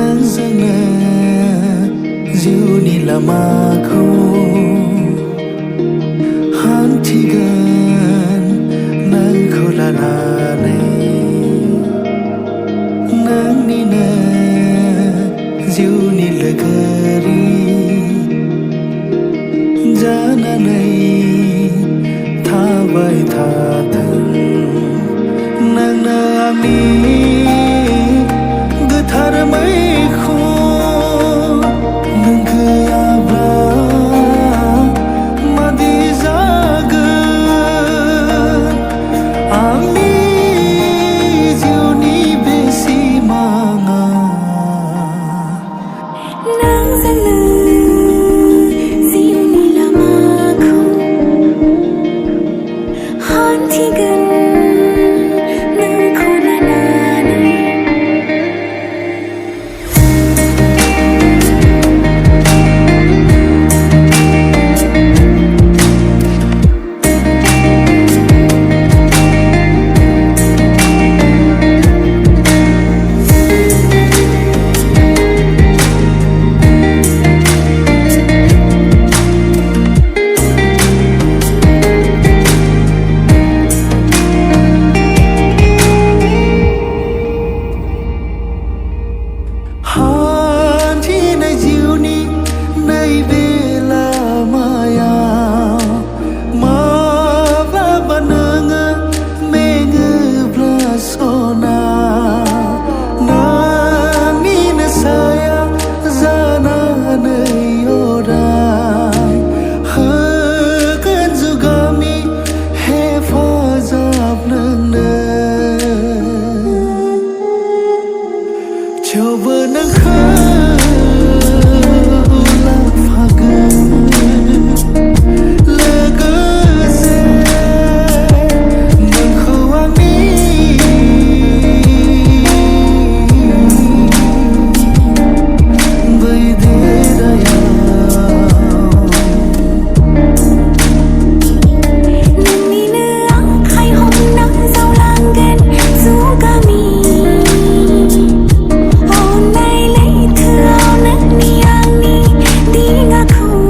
nang zana ziuni lamaku hantigan nang kholanai nang nina ziuni lagari jananai thabai thathan nang nami gothar maikho nang khayabra madi jagan ami jiuni besi manga nang zana ziuni lamaku hantigan nang kholanai hanti nai jiuni nai bela maya ma va bananga menga blasona nani na saya zana nai orai hakan jugami he fazab nang coba nang khaulak fagan legase nang khawami bai de raya nina khai hom nang zau langen zugami nay lấy thao nắng ni ang ni đi ngã khôn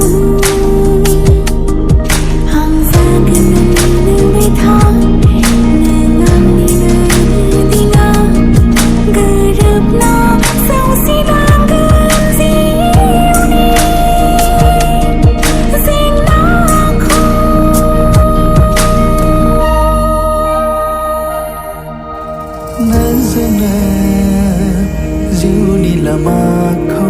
hàng xa gần nơi bê thang nơi ngang ni nơi đi ngang gờ rập na sao si lang gần gì ni xin na khôn nang zana ziuni lamaku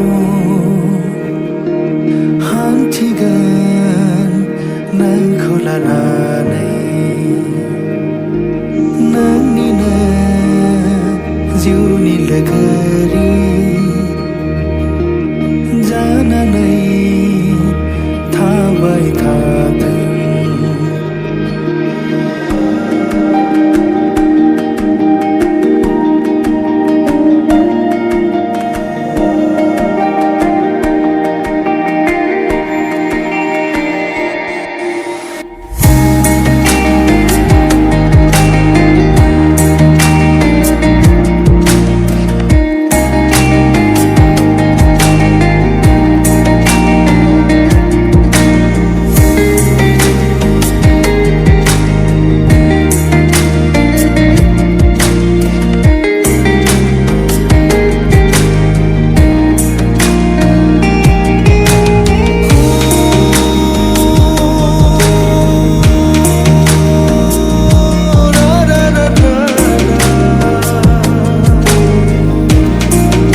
hantigan nang kholanai nang nina ziuni lagari